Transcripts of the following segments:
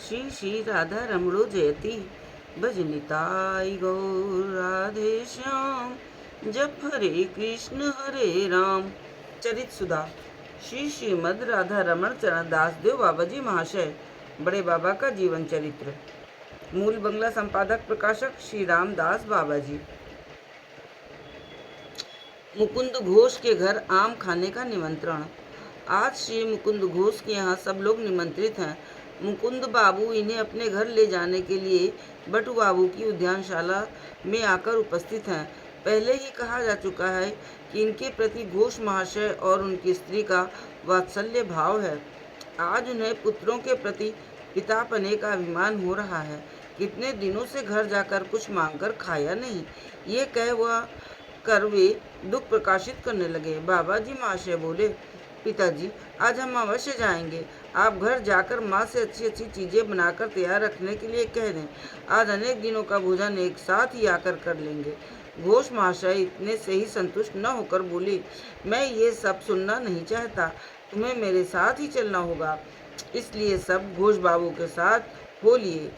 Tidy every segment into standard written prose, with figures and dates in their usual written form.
श्री श्री राधा रमणो जयति भजनिताई गौर राधे श्याम। जप हरे हरे राम। चरित सुधा। श्री श्रीमद राधा रमण चरण दास देव बाबा जी महाशय बड़े बाबा का जीवन चरित्र। मूल बंगला संपादक प्रकाशक श्री रामदास बाबा जी। मुकुंद घोष के घर आम खाने का निमंत्रण। आज श्री मुकुंद घोष के यहाँ सब लोग निमंत्रित हैं। मुकुंद बाबू इन्हें अपने घर ले जाने के लिए बटू बाबू की उद्यानशाला में आकर उपस्थित हैं। पहले ही कहा जा चुका है कि इनके प्रति घोष महाशय और उनकी स्त्री का वात्सल्य भाव है। आज उन्हें पुत्रों के प्रति पितापने का अभिमान हो रहा है। कितने दिनों से घर जाकर कुछ मांगकर खाया नहीं, ये कह वह कर वे दुख प्रकाशित करने लगे। बाबा जी महाशय बोले, पिताजी आज हम अवश्य जाएंगे। आप घर जाकर माँ से अच्छी अच्छी चीज़ें बनाकर तैयार रखने के लिए कह दें। आज अनेक दिनों का भोजन एक साथ ही आकर कर लेंगे। घोष महाशय इतने से ही संतुष्ट न होकर बोली, मैं ये सब सुनना नहीं चाहता, तुम्हें मेरे साथ ही चलना होगा। इसलिए सब घोष बाबू के साथ हो लिए।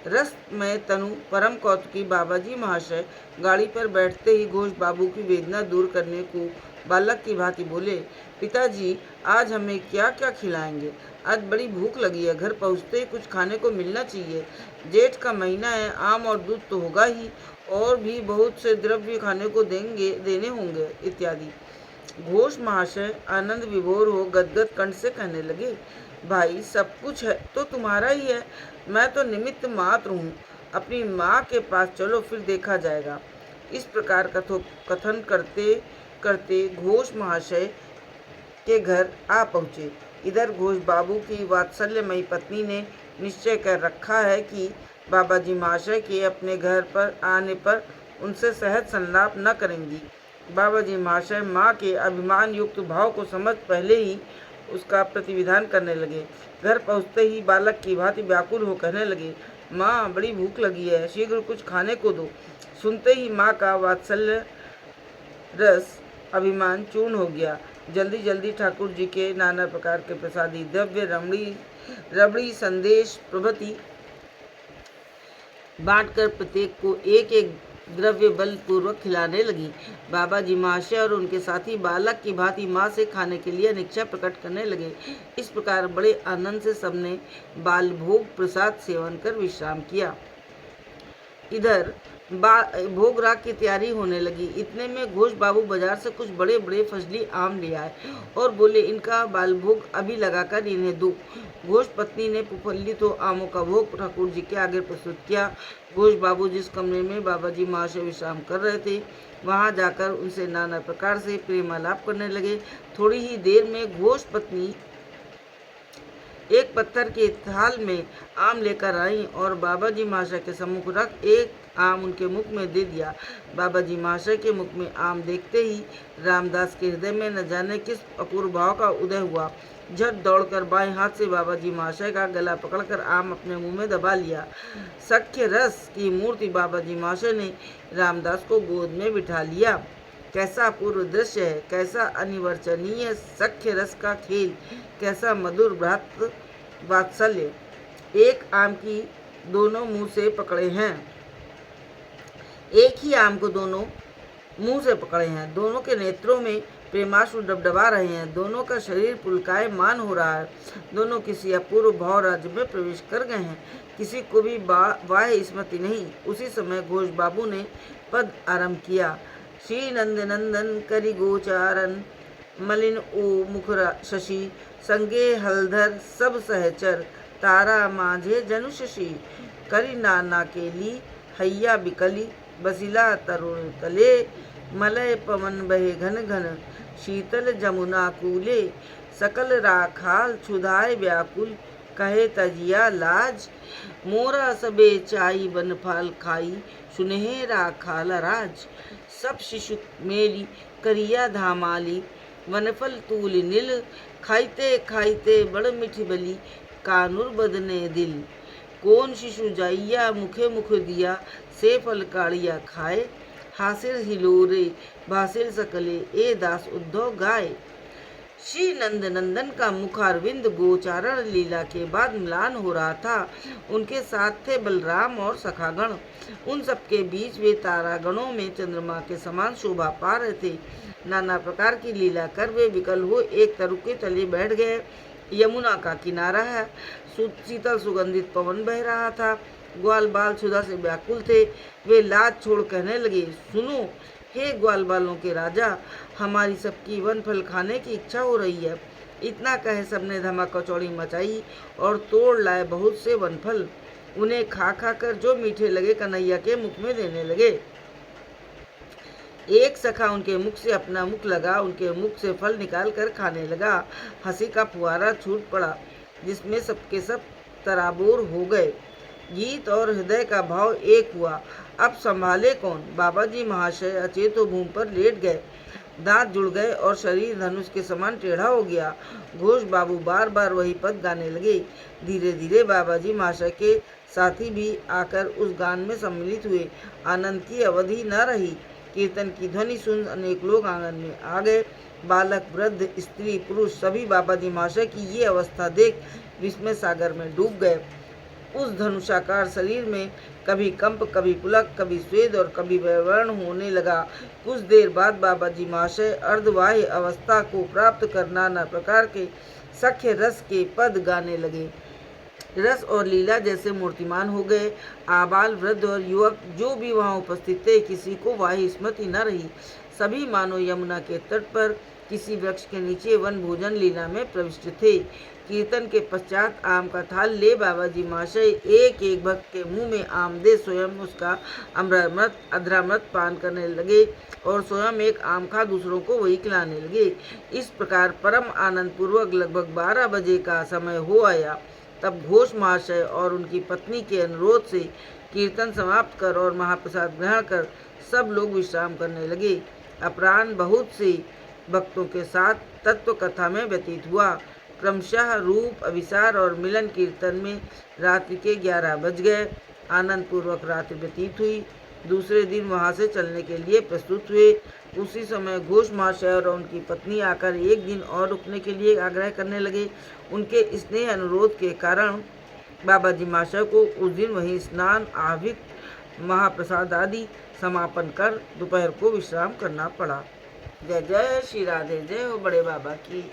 रस में तनु परम कौतुकी बाबा जी महाशय गाड़ी पर बैठते ही घोष बाबू की वेदना दूर करने को बालक की भांति बोले, पिताजी आज हमें क्या क्या खिलाएंगे? आज बड़ी भूख लगी है, घर पहुँचते ही कुछ खाने को मिलना चाहिए। जेठ का महीना है, आम और दूध तो होगा ही, और भी बहुत से द्रव्य खाने को देने होंगे इत्यादि। घोष महाशय आनंद विभोर हो गदगद कंठ से कहने लगे, भाई सब कुछ है तो तुम्हारा ही है, मैं तो निमित्त मात्र हूँ। अपनी माँ के पास चलो, फिर देखा जाएगा। इस प्रकार कथन करते करते घोष महाशय के घर आ पहुँचे। इधर घोष बाबू की वात्सल्यमयी पत्नी ने निश्चय कर रखा है कि बाबा जी महाशय के अपने घर पर आने पर उनसे सहज संलाप न करेंगी। बाबा जी महाशय माँ के अभिमान युक्त भाव को समझ पहले ही उसका प्रतिविधान करने लगे। घर पहुँचते ही बालक की भांति व्याकुल हो कहने लगे, माँ बड़ी भूख लगी है, शीघ्र कुछ खाने को दो। सुनते ही माँ का वात्सल्य रस अभिमान चूर्ण हो गया। जल्दी जल्दी ठाकुर जी के नाना प्रकार के प्रसादी द्रव्य रबड़ी संदेश प्रभृति बांटकर प्रत्येक को एक एक द्रव्य बलपूर्वक खिलाने लगी। बाबा जी महाशय और उनके साथी बालक की भांति माँ से खाने के लिए अनिच्छा प्रकट करने लगे। इस प्रकार बड़े आनंद से सबने बाल भोग प्रसाद सेवन कर विश्राम किया। इधर भोग राग की तैयारी होने लगी। इतने में घोष बाबू बाजार से कुछ बड़े बड़े फजली आम ले आए और बोले, इनका बाल भोग अभी लगाकर इन्हें दो। घोष पत्नी ने पुफल्लित तो आमों का भोग ठाकुर जी के आगे प्रस्तुत किया। घोष बाबू जिस कमरे में बाबा जी महाशय विश्राम कर रहे थे, वहां जाकर उनसे नाना प्रकार से प्रेमालाप करने लगे। थोड़ी ही देर में घोष पत्नी एक पत्थर के थाल में आम लेकर आई और बाबा जी महाशय के सम्मुख रख एक आम उनके मुख में दे दिया। बाबा जी महाशय के मुख में आम देखते ही रामदास के हृदय में न जाने किस अपूर्व भाव का उदय हुआ। झट दौड़कर बाएं हाथ से बाबा जी महाशय का गला पकड़कर आम अपने मुंह में दबा लिया। सख्य रस की मूर्ति बाबा जी महाशय ने रामदास को गोद में बिठा लिया। कैसा अपूर्व दृश्य है, कैसा अनिवर्चनीय सख्य रस का खेल, कैसा मधुर भ्रातृ वात्सल्य। एक आम की दोनों मुंह से पकड़े हैं, एक ही आम को दोनों मुंह से पकड़े हैं। दोनों के नेत्रों में प्रेमाश्रु डबडबा रहे हैं। दोनों का शरीर पुलकायमान हो रहा है। दोनों किसी अपूर्व भाव राज्य में प्रवेश कर गए हैं। किसी को भी बाह्य स्मृति नहीं। उसी समय घोष बाबू ने पद आरंभ किया। श्री नंद नंदन करि गोचारन मलिन ओ मुखरा शशि, संगे हलधर सब सहचर, तारा माझे जनु शशि, करि नाना केली हैया बिकली, बसिला तरुण तले, मलय पवन बहे घन घन, शीतल जमुना कूले, सकल राखाल क्षुधाय व्याकुल, कहे तजिया लाज, मोरा सबे चाई बनफाल खाई, सुनहे राखाल राज, सब शिशु मेली करिया धामाली, वनफल तूल नील, खाइते खाइते बड़ मिठी बली, कानुर बदने दिल, कौन शिशु जाइया मुखे मुख दिया, से फल काड़िया खाए, हासिर हिलोरे भासिर सकले, ए दास उद्धव गाय। श्री नंद नंदन का मुखारविंद गोचारण लीला के बाद म्लान हो रहा था। उनके साथ थे बलराम और सखागण। उन सबके बीच वे तारागणों में चंद्रमा के समान शोभा पा रहे थे। नाना प्रकार की लीला कर वे विकल हो एक तरु के तले बैठ गए। यमुना का किनारा है, शीतल सुगंधित पवन बह रहा था। ग्वाल बाल सुधा से व्याकुल थे। वे लाज छोड़ कहने लगे, सुनो हे ग्वाल बालों के राजा, हमारी सबकी वन फल खाने की इच्छा हो रही है। इतना कहे सबने धमाका चौड़ी मचाई और तोड़ लाए बहुत से वनफल। उन्हें खा खा कर जो मीठे लगे कन्हैया के मुख में देने लगे। एक सखा उनके मुख से अपना मुख लगा, उनके मुख से फल निकाल कर खाने लगा। हंसी का फुहारा छूट पड़ा, जिसमें सबके सब तराबोर हो गए। गीत और हृदय का भाव एक हुआ। अब संभाले कौन। बाबा जी महाशय अचेतो भूमि पर लेट गए। दांत जुड़ गए और शरीर धनुष के समान टेढ़ा हो गया। घोष बाबू बार बार वही पद गाने लगे। धीरे धीरे बाबा जी महाशय के साथी भी आकर उस गान में सम्मिलित हुए। आनंद की अवधि न रही। कीर्तन की ध्वनि सुन अनेक लोग आंगन में आ गए। बालक, वृद्ध, स्त्री, पुरुष सभी बाबा जी महाशय की ये अवस्था देख विस्मय सागर में डूब गए। उस धनुषाकार शरीर में कभी कंप, कभी पुलक, कभी स्वेद और कभी वैवर्ण होने लगा। कुछ देर बाद बाबा जी महाशय अर्धवाह्य अवस्था को प्राप्त कर नाना प्रकार के सख्य रस के पद गाने लगे। रस और लीला जैसे मूर्तिमान हो गए। आबाल, वृद्ध और युवक जो भी वहां उपस्थित थे, किसी को वाह्य स्मृति न रही। सभी मानो यमुना के तट पर किसी वृक्ष के नीचे वन भोजन लीला में प्रविष्ट थे। कीर्तन के पश्चात आम का थाल ले बाबा जी महाशय एक एक भक्त के मुंह में आम दे स्वयं उसका अमृत अधरामृत पान करने लगे और स्वयं एक आम खा दूसरों को वही खिलाने लगे। इस प्रकार परम आनंद पूर्वक लगभग 12 बजे का समय हो आया। तब घोष महाशय और उनकी पत्नी के अनुरोध से कीर्तन समाप्त कर और महाप्रसाद ग्रहण कर सब लोग विश्राम करने लगे। अपराह्न बहुत से भक्तों के साथ तत्व कथा में व्यतीत हुआ। क्रमशः रूप, अभिसार और मिलन कीर्तन में रात्रि के 11 बज गए। आनंद पूर्वक रात्रि व्यतीत हुई। दूसरे दिन वहां से चलने के लिए प्रस्तुत हुए। उसी समय घोष महाशय और उनकी पत्नी आकर एक दिन और रुकने के लिए आग्रह करने लगे। उनके स्नेह अनुरोध के कारण बाबा जी महाशय को उस दिन वहीं स्नान, आविक, महाप्रसाद आदि समापन कर दोपहर को विश्राम करना पड़ा। जय जय श्री राधे, जय हो बड़े बाबा की।